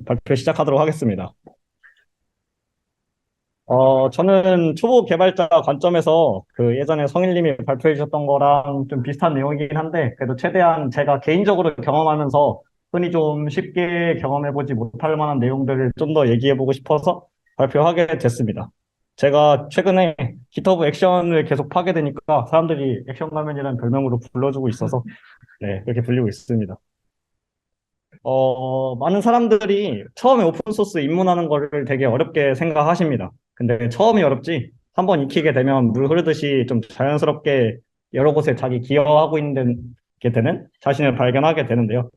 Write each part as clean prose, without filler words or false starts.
발표 시작하도록 하겠습니다. 저는 초보 개발자 관점에서 그 예전에 성일님이 발표해 주셨던 거랑 좀 비슷한 내용이긴 한데, 그래도 최대한 제가 개인적으로 경험하면서 흔히 좀 쉽게 경험해보지 못할 만한 내용들을 좀 더 얘기해보고 싶어서 발표하게 됐습니다. 제가 최근에 GitHub 액션을 계속 파게 되니까 사람들이 액션 가면이라는 별명으로 불러주고 있어서, 네, 그렇게 불리고 있습니다. 많은 사람들이 처음에 오픈소스 입문하는 거를 되게 어렵게 생각하십니다. 근데 처음이 어렵지, 한번 익히게 되면 물 흐르듯이 좀 자연스럽게 여러 곳에 자기 기여하고 있는 게 되는 자신을 발견하게 되는데요.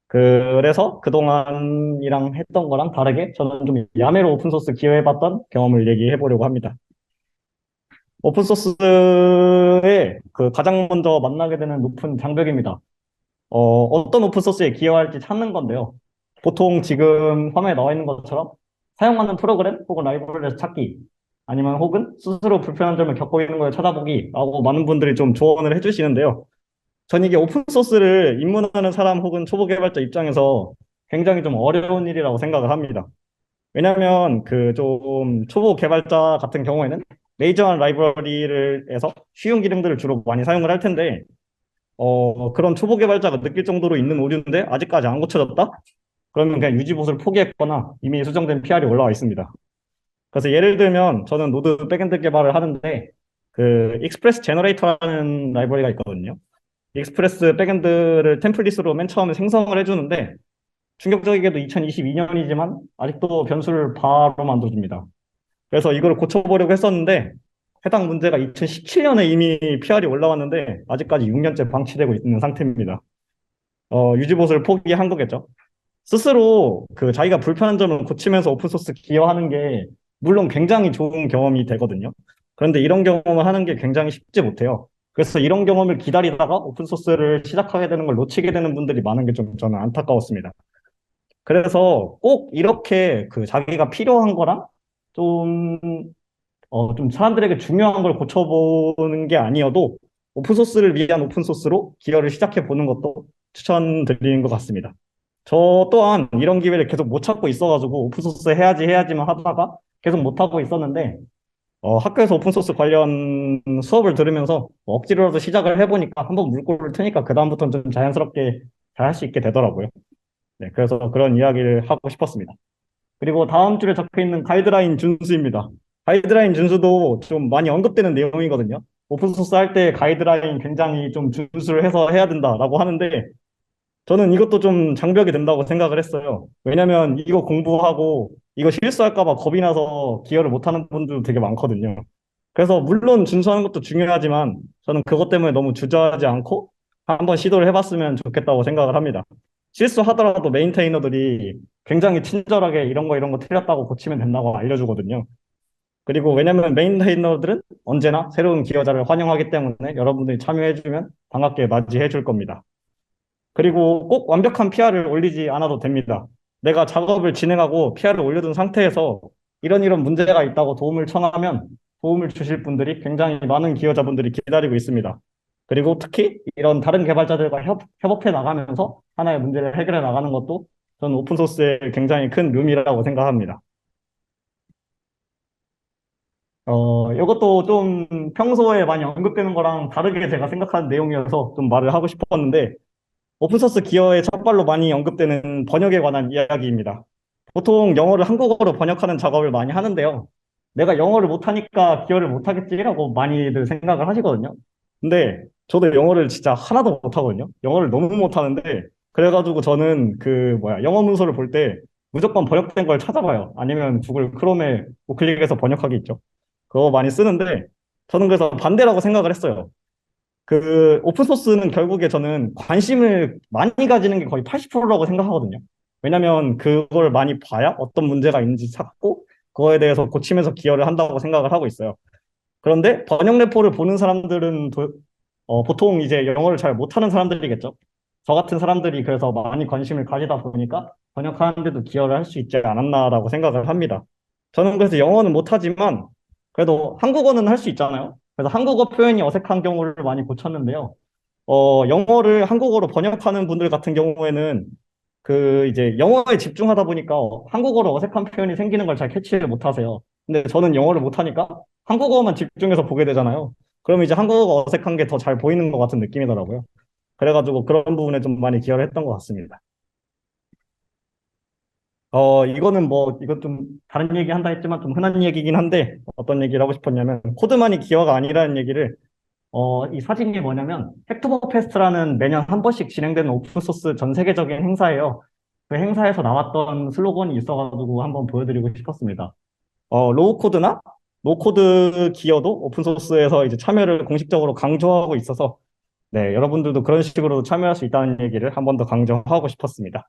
그래서 그동안이랑 했던 거랑 다르게 저는 좀 야매로 오픈소스 기여해봤던 경험을 얘기해 보려고 합니다. 오픈소스의 그 가장 먼저 만나게 되는 높은 장벽입니다. 어떤 오픈소스에 기여할지 찾는 건데요. 보통 지금 화면에 나와 있는 것처럼 사용하는 프로그램 혹은 라이브러리에서 찾기, 아니면 혹은 스스로 불편한 점을 겪고 있는 걸 찾아보기 라고 많은 분들이 좀 조언을 해주시는데요. 전 이게 오픈소스를 입문하는 사람 혹은 초보 개발자 입장에서 굉장히 좀 어려운 일이라고 생각을 합니다. 왜냐하면 그 좀 초보 개발자 같은 경우에는 메이저한 라이브러리를 해서 쉬운 기능들을 주로 많이 사용을 할 텐데, 그런 초보 개발자가 느낄 정도로 있는 오류인데 아직까지 안 고쳐졌다? 그러면 그냥 유지보수를 포기했거나 이미 수정된 PR이 올라와 있습니다. 그래서 예를 들면 저는 노드 백엔드 개발을 하는데, 그 익스프레스 제너레이터라는 라이브러리가 있거든요. 익스프레스 백엔드를 템플릿으로 맨 처음에 생성을 해주는데, 충격적이게도 2022년이지만 아직도 변수를 바로 만들어줍니다. 그래서 이걸 고쳐보려고 했었는데, 해당 문제가 2017년에 이미 PR이 올라왔는데 아직까지 6년째 방치되고 있는 상태입니다. 유지보수를 포기한 거겠죠. 스스로 그 자기가 불편한 점을 고치면서 오픈소스 기여하는 게 물론 굉장히 좋은 경험이 되거든요. 그런데 이런 경험을 하는 게 굉장히 쉽지 못해요. 그래서 이런 경험을 기다리다가 오픈소스를 시작하게 되는 걸 놓치게 되는 분들이 많은 게 좀 저는 안타까웠습니다. 그래서 꼭 이렇게 그 자기가 필요한 거랑 좀, 좀 사람들에게 중요한 걸 고쳐보는 게 아니어도 오픈소스를 위한 오픈소스로 기여를 시작해 보는 것도 추천드리는 것 같습니다. 저 또한 이런 기회를 계속 못 찾고 있어가지고 오픈소스 해야지만 하다가 계속 못 하고 있었는데, 학교에서 오픈소스 관련 수업을 들으면서 억지로라도 시작을 해보니까 한번 물꼬를 트니까 그다음부터는 좀 자연스럽게 잘 할 수 있게 되더라고요. 네, 그래서 그런 이야기를 하고 싶었습니다. 그리고 다음 줄에 적혀 있는 가이드라인 준수입니다. 가이드라인 준수도 좀 많이 언급되는 내용이거든요. 오픈소스 할 때 가이드라인 굉장히 좀 준수를 해서 해야 된다라고 하는데, 저는 이것도 좀 장벽이 된다고 생각을 했어요. 왜냐면 이거 공부하고 이거 실수할까 봐 겁이 나서 기여를 못하는 분들도 되게 많거든요. 그래서 물론 준수하는 것도 중요하지만 저는 그것 때문에 너무 주저하지 않고 한번 시도를 해봤으면 좋겠다고 생각을 합니다. 실수하더라도 메인테이너들이 굉장히 친절하게 이런 거 틀렸다고 고치면 된다고 알려주거든요. 그리고 왜냐면 메인테이너들은 언제나 새로운 기여자를 환영하기 때문에 여러분들이 참여해주면 반갑게 맞이해 줄 겁니다. 그리고 꼭 완벽한 PR을 올리지 않아도 됩니다. 내가 작업을 진행하고 PR을 올려둔 상태에서 이런 문제가 있다고 도움을 청하면 도움을 주실 분들이 굉장히 많은 기여자분들이 기다리고 있습니다. 그리고 특히 이런 다른 개발자들과 협업해 나가면서 하나의 문제를 해결해 나가는 것도 저는 오픈소스의 굉장히 큰 묘미라고 생각합니다. 이것도 좀 평소에 많이 언급되는 거랑 다르게 제가 생각하는 내용이어서 좀 말을 하고 싶었는데, 오픈소스 기여의 첫발로 많이 언급되는 번역에 관한 이야기입니다. 보통 영어를 한국어로 번역하는 작업을 많이 하는데요. 내가 영어를 못하니까 기여를 못하겠지라고 많이들 생각을 하시거든요. 근데 저도 영어를 진짜 하나도 못하거든요. 영어를 너무 못하는데, 그래가지고 저는 그 뭐야 영어 문서를 볼 때 무조건 번역된 걸 찾아봐요. 아니면 구글 크롬에 우클릭해서 번역하기 있죠. 그거 많이 쓰는데, 저는 그래서 반대라고 생각을 했어요. 그 오픈소스는 결국에 저는 관심을 많이 가지는 게 거의 80%라고 생각하거든요. 왜냐면 그걸 많이 봐야 어떤 문제가 있는지 찾고 그거에 대해서 고치면서 기여를 한다고 생각을 하고 있어요. 그런데 번역 레포를 보는 사람들은 보통 이제 영어를 잘 못하는 사람들이겠죠. 저 같은 사람들이 그래서 많이 관심을 가지다 보니까 번역하는데도 기여를 할 수 있지 않았나라고 생각을 합니다. 저는 그래서 영어는 못하지만 그래도 한국어는 할 수 있잖아요. 그래서 한국어 표현이 어색한 경우를 많이 고쳤는데요. 영어를 한국어로 번역하는 분들 같은 경우에는 그 이제 영어에 집중하다 보니까 한국어로 어색한 표현이 생기는 걸 잘 캐치를 못하세요. 근데 저는 영어를 못하니까 한국어만 집중해서 보게 되잖아요. 그러면 이제 한국어가 어색한 게 더 잘 보이는 것 같은 느낌이더라고요. 그래가지고 그런 부분에 좀 많이 기여를 했던 것 같습니다. 이거는 뭐, 이건 좀 다른 얘기 한다 했지만 좀 흔한 얘기긴 한데 어떤 얘기를 하고 싶었냐면 코드만이 기여가 아니라는 얘기를 이 사진이 뭐냐면 헥토버 페스트라는 매년 한 번씩 진행되는 오픈소스 전 세계적인 행사예요. 그 행사에서 나왔던 슬로건이 있어가지고 한번 보여드리고 싶었습니다. 로우 코드나 노 코드 기여도 오픈소스에서 이제 참여를 공식적으로 강조하고 있어서 네, 여러분들도 그런 식으로 참여할 수 있다는 얘기를 한 번 더 강조하고 싶었습니다.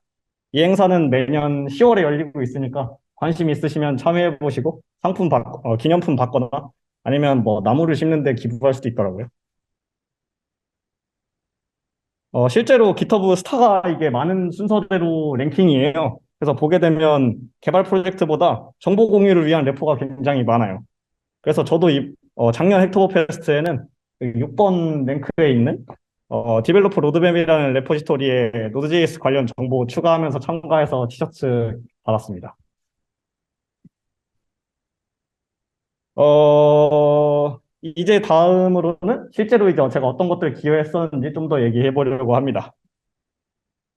이 행사는 매년 10월에 열리고 있으니까 관심 있으시면 참여해 보시고 기념품 받거나 아니면 뭐 나무를 심는 데 기부할 수도 있더라고요. 실제로 GitHub 스타가 이게 많은 순서대로 랭킹이에요. 그래서 보게 되면 개발 프로젝트보다 정보 공유를 위한 레포가 굉장히 많아요. 그래서 저도 작년 헥토버 페스트에는 6번 랭크에 있는 디벨로퍼 로드맵이라는 레포지토리에 노드.js 관련 정보 추가하면서 참가해서 티셔츠 받았습니다. 이제 다음으로는 실제로 이제 제가 어떤 것들을 기여했었는지 좀 더 얘기해 보려고 합니다.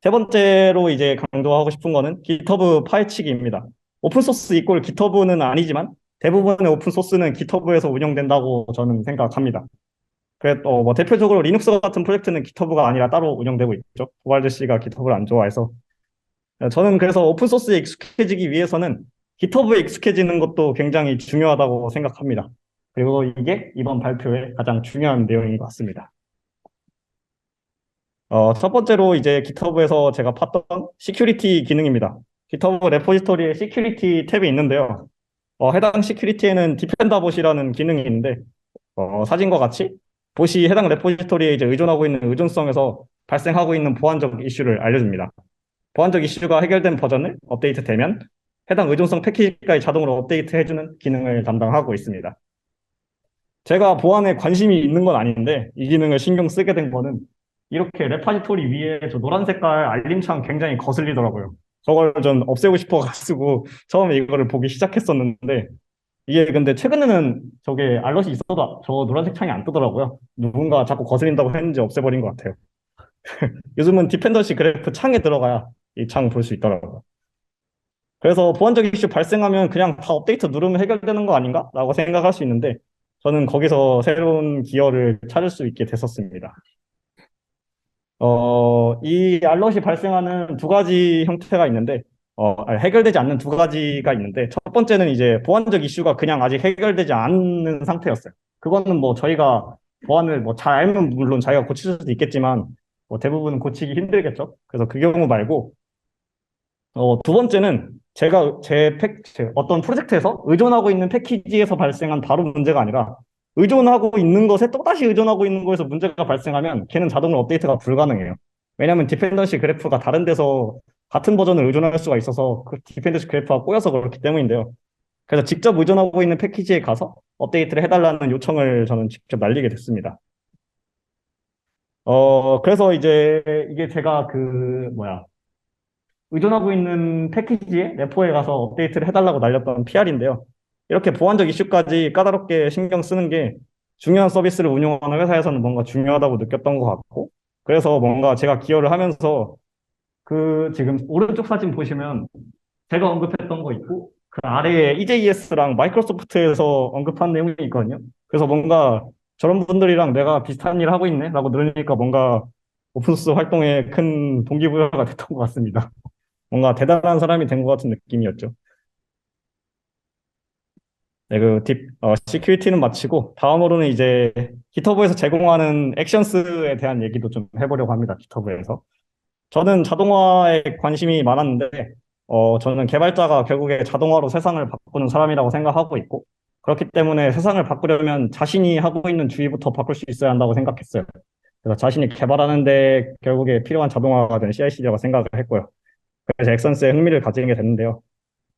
세 번째로 이제 강조하고 싶은 거는 GitHub 파헤치기입니다. 오픈소스 이꼴 GitHub는 아니지만 대부분의 오픈소스는 GitHub에서 운영된다고 저는 생각합니다. 그래, 뭐 대표적으로 리눅스 같은 프로젝트는 GitHub가 아니라 따로 운영되고 있죠. 고발드 씨가 GitHub를 안 좋아해서. 저는 그래서 오픈소스에 익숙해지기 위해서는 GitHub에 익숙해지는 것도 굉장히 중요하다고 생각합니다. 그리고 이게 이번 발표의 가장 중요한 내용인 것 같습니다. 첫 번째로 이제 GitHub에서 제가 봤던 시큐리티 기능입니다. GitHub 레포지토리에 시큐리티 탭이 있는데요. 해당 시큐리티에는 디펜더 봇이라는 기능이 있는데, 사진과 같이 봇이 해당 레포지토리에 이제 의존하고 있는 의존성에서 발생하고 있는 보안적 이슈를 알려줍니다. 보안적 이슈가 해결된 버전을 업데이트되면 해당 의존성 패키지까지 자동으로 업데이트해주는 기능을 담당하고 있습니다. 제가 보안에 관심이 있는 건 아닌데 이 기능을 신경 쓰게 된 거는 이렇게 레파지토리 위에 저 노란 색깔 알림창 굉장히 거슬리더라고요. 저걸 좀 없애고 싶어가지고 처음에 이거를 보기 시작했었는데 이게 근데 최근에는 저게 알럿이 있어도 저 노란색 창이 안 뜨더라고요. 누군가 자꾸 거슬린다고 했는지 없애버린 것 같아요. 요즘은 디펜던시 그래프 창에 들어가야 이 창 볼 수 있더라고요. 그래서 보안적 이슈 발생하면 그냥 다 업데이트 누르면 해결되는 거 아닌가? 라고 생각할 수 있는데 저는 거기서 새로운 기여를 찾을 수 있게 됐었습니다. 이 알럿이 발생하는 두 가지 형태가 있는데, 해결되지 않는 두 가지가 있는데, 첫 번째는 이제 보안적 이슈가 그냥 아직 해결되지 않는 상태였어요. 그거는 뭐 저희가 보안을 뭐 잘 알면 물론 자기가 고칠 수도 있겠지만, 뭐 대부분 고치기 힘들겠죠. 그래서 그 경우 말고, 두 번째는 제가 어떤 프로젝트에서 의존하고 있는 패키지에서 발생한 바로 문제가 아니라 의존하고 있는 것에 또다시 의존하고 있는 거에서 문제가 발생하면 걔는 자동으로 업데이트가 불가능해요. 왜냐하면 디펜던시 그래프가 다른 데서 같은 버전을 의존할 수가 있어서 그 디펜던시 그래프가 꼬여서 그렇기 때문인데요. 그래서 직접 의존하고 있는 패키지에 가서 업데이트를 해달라는 요청을 저는 직접 날리게 됐습니다. 그래서 이제 이게 제가 의존하고 있는 패키지에 레포에 가서 업데이트를 해달라고 날렸던 PR인데요. 이렇게 보안적 이슈까지 까다롭게 신경 쓰는 게 중요한 서비스를 운영하는 회사에서는 뭔가 중요하다고 느꼈던 것 같고, 그래서 뭔가 제가 기여를 하면서 그 지금 오른쪽 사진 보시면 제가 언급했던 거 있고, 그 아래에 EJS랑 마이크로소프트에서 언급한 내용이 있거든요. 그래서 뭔가 저런 분들이랑 내가 비슷한 일을 하고 있네? 라고 들으니까 뭔가 오픈소스 활동에 큰 동기부여가 됐던 것 같습니다. 뭔가 대단한 사람이 된 것 같은 느낌이었죠. 네, 시큐리티는 마치고, 다음으로는 이제 GitHub에서 제공하는 액션스에 대한 얘기도 좀 해보려고 합니다, GitHub에서. 저는 자동화에 관심이 많았는데, 저는 개발자가 결국에 자동화로 세상을 바꾸는 사람이라고 생각하고 있고, 그렇기 때문에 세상을 바꾸려면 자신이 하고 있는 주의부터 바꿀 수 있어야 한다고 생각했어요. 그래서 자신이 개발하는데 결국에 필요한 자동화가 된 CI/CD라고 생각을 했고요. 그래서 액션스에 흥미를 가지게 됐는데요.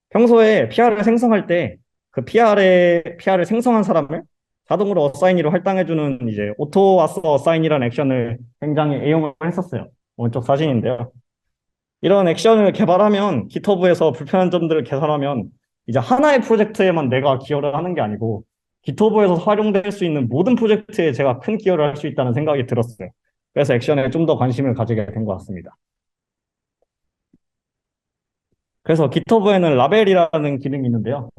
평소에 PR을 생성할 때 그 PR을 생성한 사람을 자동으로 어사이니로 할당해주는 이제 오토 아서 어사인이라는 액션을 굉장히 애용을 했었어요. 오른쪽 사진인데요. 이런 액션을 개발하면 GitHub에서 불편한 점들을 개선하면 이제 하나의 프로젝트에만 내가 기여를 하는 게 아니고 GitHub에서 활용될 수 있는 모든 프로젝트에 제가 큰 기여를 할 수 있다는 생각이 들었어요. 그래서 액션에 좀 더 관심을 가지게 된 것 같습니다. 그래서 GitHub에는 라벨이라는 기능이 있는데요.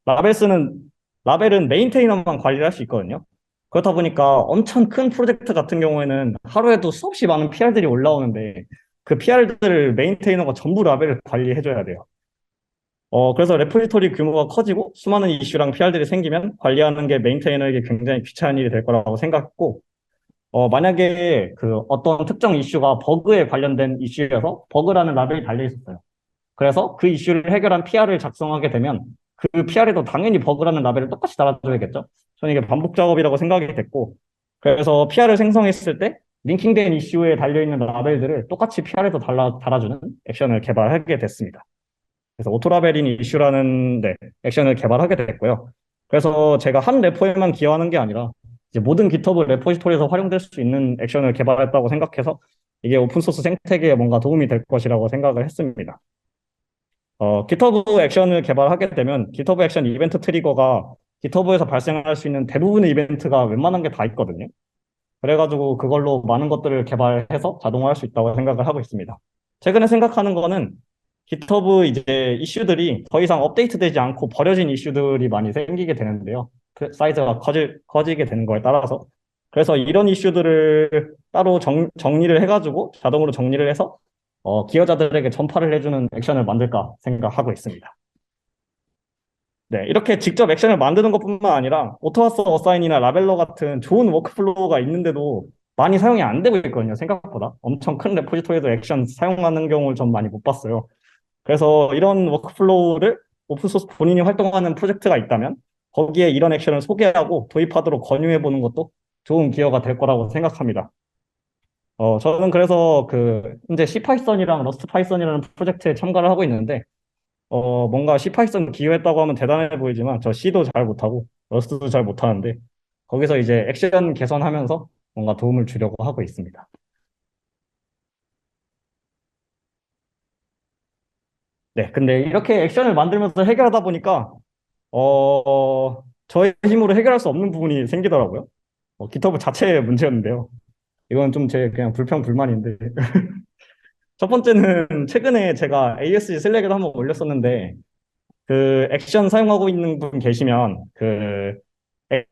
라벨은 메인테이너만 관리를 할 수 있거든요. 그렇다 보니까 엄청 큰 프로젝트 같은 경우에는 하루에도 수없이 많은 PR들이 올라오는데 그 PR들을 메인테이너가 전부 라벨을 관리해줘야 돼요. 그래서 레포지토리 규모가 커지고 수많은 이슈랑 PR들이 생기면 관리하는 게 메인테이너에게 굉장히 귀찮은 일이 될 거라고 생각했고, 만약에 그 어떤 특정 이슈가 버그에 관련된 이슈여서 버그라는 라벨이 달려 있었어요. 그래서 그 이슈를 해결한 PR을 작성하게 되면 그 PR에도 당연히 버그라는 라벨을 똑같이 달아줘야겠죠. 저는 이게 반복 작업이라고 생각이 됐고, 그래서 PR을 생성했을 때 링킹된 이슈에 달려있는 라벨들을 똑같이 PR에도 달아주는 액션을 개발하게 됐습니다. 그래서 오토라벨인 이슈라는 액션을 개발하게 됐고요. 그래서 제가 한 레포에만 기여하는 게 아니라 이제 모든 GitHub 레포지토리에서 활용될 수 있는 액션을 개발했다고 생각해서 이게 오픈소스 생태계에 뭔가 도움이 될 것이라고 생각을 했습니다. GitHub 액션을 개발하게 되면 GitHub 액션 이벤트 트리거가 GitHub에서 발생할 수 있는 대부분의 이벤트가 웬만한 게 다 있거든요. 그래가지고 그걸로 많은 것들을 개발해서 자동화할 수 있다고 생각을 하고 있습니다. 최근에 생각하는 거는 GitHub 이제 이슈들이 더 이상 업데이트되지 않고 버려진 이슈들이 많이 생기게 되는데요. 그 사이즈가 커지게 되는 거에 따라서. 그래서 이런 이슈들을 따로 정리를 해가지고 자동으로 정리를 해서 기여자들에게 전파를 해주는 액션을 만들까 생각하고 있습니다. 네, 이렇게 직접 액션을 만드는 것뿐만 아니라 오토하스 어사인이나 라벨러 같은 좋은 워크플로우가 있는데도 많이 사용이 안 되고 있거든요, 생각보다. 엄청 큰 레포지토리에도 액션 사용하는 경우를 전 많이 못 봤어요. 그래서 이런 워크플로우를 오픈소스 본인이 활동하는 프로젝트가 있다면 거기에 이런 액션을 소개하고 도입하도록 권유해 보는 것도 좋은 기여가 될 거라고 생각합니다. 저는 그래서 그 현재 C파이썬이랑 러스트 파이썬이라는 프로젝트에 참가를 하고 있는데 뭔가 C 파이썬 기여했다고 하면 대단해 보이지만 저 C도 잘 못하고 러스트도 잘 못하는데 거기서 이제 액션 개선하면서 뭔가 도움을 주려고 하고 있습니다. 네, 근데 이렇게 액션을 만들면서 해결하다 보니까 저의 힘으로 해결할 수 없는 부분이 생기더라고요. GitHub 자체의 문제였는데요. 이건 좀 제 그냥 불평불만인데 첫 번째는 최근에 제가 ASG 슬랙에도 한번 올렸었는데 그 액션 사용하고 있는 분 계시면 그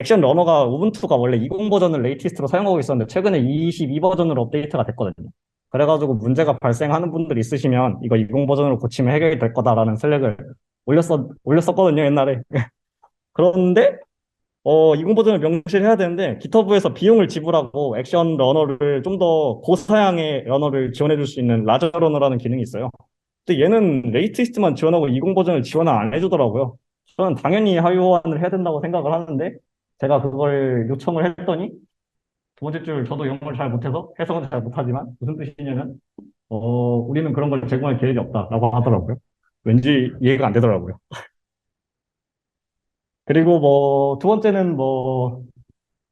액션 러너가 우분투가 원래 20 버전을 레이티스트로 사용하고 있었는데 최근에 22 버전으로 업데이트가 됐거든요. 그래가지고 문제가 발생하는 분들 있으시면 이거 20 버전으로 고치면 해결이 될 거다라는 슬랙을 올렸었거든요, 옛날에. 그런데 20 버전을 명시를 해야 되는데 GitHub에서 비용을 지불하고 액션 러너를 좀 더 고사양의 러너를 지원해 줄 수 있는 라저 러너라는 기능이 있어요. 근데 얘는 레이티스트만 지원하고 20 버전을 지원을 안 해주더라고요. 저는 당연히 하위 호환을 해야 된다고 생각을 하는데 제가 그걸 요청을 했더니 두 번째 줄 저도 영어를 잘 못해서 해석은 잘 못하지만 무슨 뜻이냐면 우리는 그런 걸 제공할 계획이 없다라고 하더라고요. 왠지 이해가 안 되더라고요. 그리고 뭐 두 번째는 뭐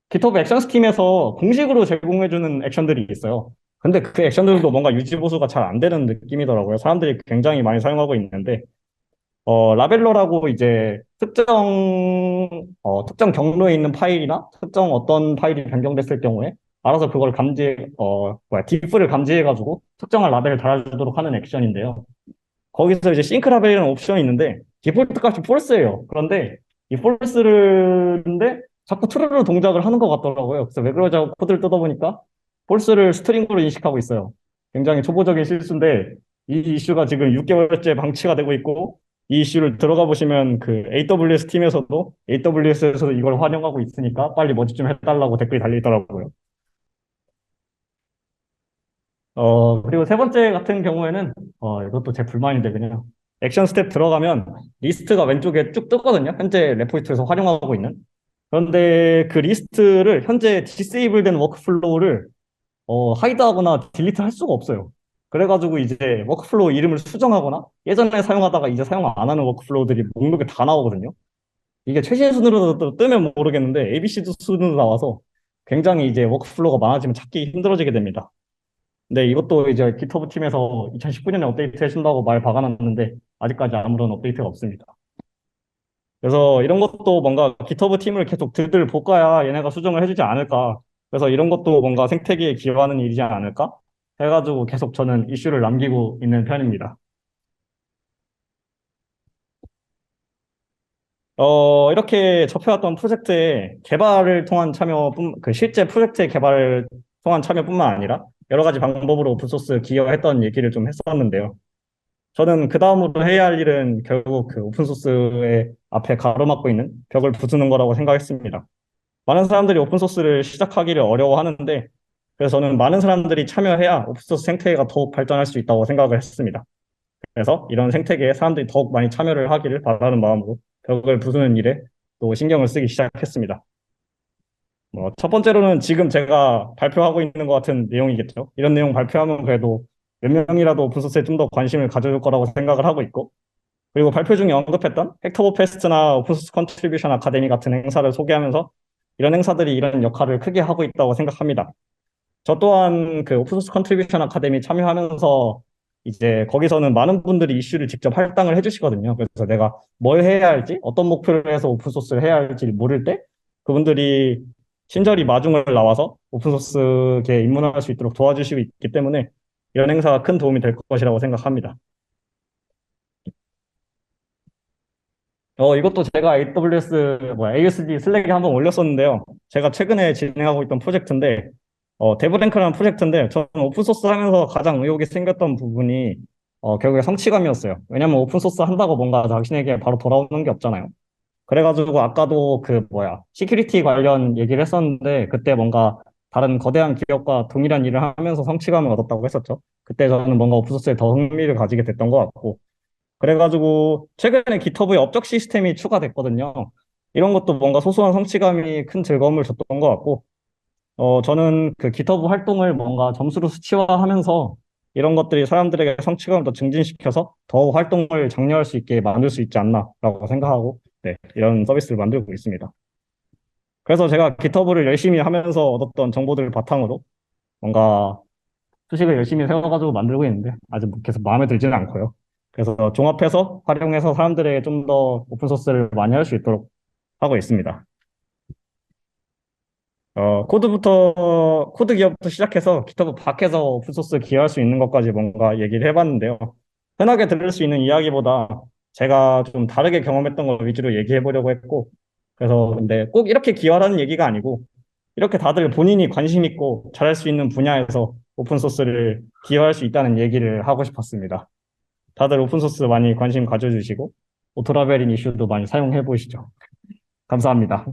GitHub 액션스 팀에서 공식으로 제공해주는 액션들이 있어요. 근데 그 액션들도 뭔가 유지 보수가 잘 안 되는 느낌이더라고요. 사람들이 굉장히 많이 사용하고 있는데 라벨러라고 이제 특정 경로에 있는 파일이나 특정 어떤 파일이 변경됐을 경우에 알아서 그걸 diff를 감지해가지고 특정한 라벨을 달아주도록 하는 액션인데요. 거기서 이제 싱크 라벨이라는 옵션이 있는데 디폴트 값이 false예요. 그런데 이 false인데 자꾸 true로 동작을 하는 것 같더라고요. 그래서 왜 그러지 하고 코드를 뜯어보니까 false를 스트링으로 인식하고 있어요. 굉장히 초보적인 실수인데 이 이슈가 지금 6개월째 방치가 되고 있고 이 이슈를 들어가 보시면 그 AWS 팀에서도 AWS에서도 이걸 활용하고 있으니까 빨리 뭐지 좀 해달라고 댓글이 달리더라고요. 그리고 세 번째 같은 경우에는, 이것도 제 불만인데, 그냥. 액션 스텝 들어가면 리스트가 왼쪽에 쭉 뜨거든요. 현재 레포지토리에서 활용하고 있는. 그런데 그 리스트를 현재 디세이블 된 워크플로우를, 하이드하거나 딜리트 할 수가 없어요. 그래가지고 이제 워크플로우 이름을 수정하거나 예전에 사용하다가 이제 사용 안 하는 워크플로우들이 목록에 다 나오거든요. 이게 최신 순으로 뜨면 모르겠는데 ABC 순으로 나와서 굉장히 이제 워크플로우가 많아지면 찾기 힘들어지게 됩니다. 근데 이것도 이제 GitHub 팀에서 2019년에 업데이트 해준다고 말 박아놨는데 아직까지 아무런 업데이트가 없습니다. 그래서 이런 것도 뭔가 GitHub 팀을 계속 들들 볶아야 얘네가 수정을 해주지 않을까. 그래서 이런 것도 뭔가 생태계에 기여하는 일이지 않을까? 해가지고 계속 저는 이슈를 남기고 있는 편입니다. 이렇게 접해왔던 프로젝트의 개발을 통한 실제 프로젝트의 개발을 통한 참여뿐만 아니라 여러 가지 방법으로 오픈소스 기여했던 얘기를 좀 했었는데요. 저는 그 다음으로 해야 할 일은 결국 그 오픈소스의 앞에 가로막고 있는 벽을 부수는 거라고 생각했습니다. 많은 사람들이 오픈소스를 시작하기를 어려워하는데, 그래서 저는 많은 사람들이 참여해야 오픈소스 생태계가 더욱 발전할 수 있다고 생각을 했습니다. 그래서 이런 생태계에 사람들이 더욱 많이 참여를 하기를 바라는 마음으로 벽을 부수는 일에 또 신경을 쓰기 시작했습니다. 첫 번째로는 지금 제가 발표하고 있는 것 같은 내용이겠죠. 이런 내용 발표하면 그래도 몇 명이라도 오픈소스에 좀 더 관심을 가져줄 거라고 생각을 하고 있고, 그리고 발표 중에 언급했던 헥터버 페스트나 오픈소스 컨트리뷰션 아카데미 같은 행사를 소개하면서 이런 행사들이 이런 역할을 크게 하고 있다고 생각합니다. 저 또한 그 오픈소스 컨트리뷰션 아카데미 참여하면서 이제 거기서는 많은 분들이 이슈를 직접 할당을 해주시거든요. 그래서 내가 뭘 해야 할지, 어떤 목표를 해서 오픈소스를 해야 할지 모를 때 그분들이 친절히 마중을 나와서 오픈소스계에 입문할 수 있도록 도와주시고 있기 때문에 이런 행사가 큰 도움이 될 것이라고 생각합니다. 이것도 제가 ASD 슬랙에 한번 올렸었는데요. 제가 최근에 진행하고 있던 프로젝트인데, 데브랭크라는 프로젝트인데, 저는 오픈소스 하면서 가장 의욕이 생겼던 부분이, 결국에 성취감이었어요. 왜냐면 오픈소스 한다고 뭔가 자신에게 바로 돌아오는 게 없잖아요. 그래가지고 아까도 시큐리티 관련 얘기를 했었는데, 그때 뭔가 다른 거대한 기업과 동일한 일을 하면서 성취감을 얻었다고 했었죠. 그때 저는 뭔가 오픈소스에 더 흥미를 가지게 됐던 것 같고, 그래가지고 최근에 GitHub에 업적 시스템이 추가됐거든요. 이런 것도 뭔가 소소한 성취감이 큰 즐거움을 줬던 것 같고, 저는 그 GitHub 활동을 뭔가 점수로 수치화하면서 이런 것들이 사람들에게 성취감을 더 증진시켜서 더 활동을 장려할 수 있게 만들 수 있지 않나라고 생각하고, 네, 이런 서비스를 만들고 있습니다. 그래서 제가 GitHub를 열심히 하면서 얻었던 정보들을 바탕으로 뭔가 수식을 열심히 세워가지고 만들고 있는데 아직 계속 마음에 들지는 않고요. 그래서 종합해서 활용해서 사람들에게 좀 더 오픈소스를 많이 할 수 있도록 하고 있습니다. 코드 기업부터 시작해서 GitHub 밖에서 오픈소스 기여할 수 있는 것까지 뭔가 얘기를 해봤는데요. 흔하게 들을 수 있는 이야기보다 제가 좀 다르게 경험했던 걸 위주로 얘기해 보려고 했고, 그래서 근데 꼭 이렇게 기여하라는 얘기가 아니고, 이렇게 다들 본인이 관심 있고 잘할 수 있는 분야에서 오픈소스를 기여할 수 있다는 얘기를 하고 싶었습니다. 다들 오픈소스 많이 관심 가져주시고, 오토라벨인 이슈도 많이 사용해 보시죠. 감사합니다.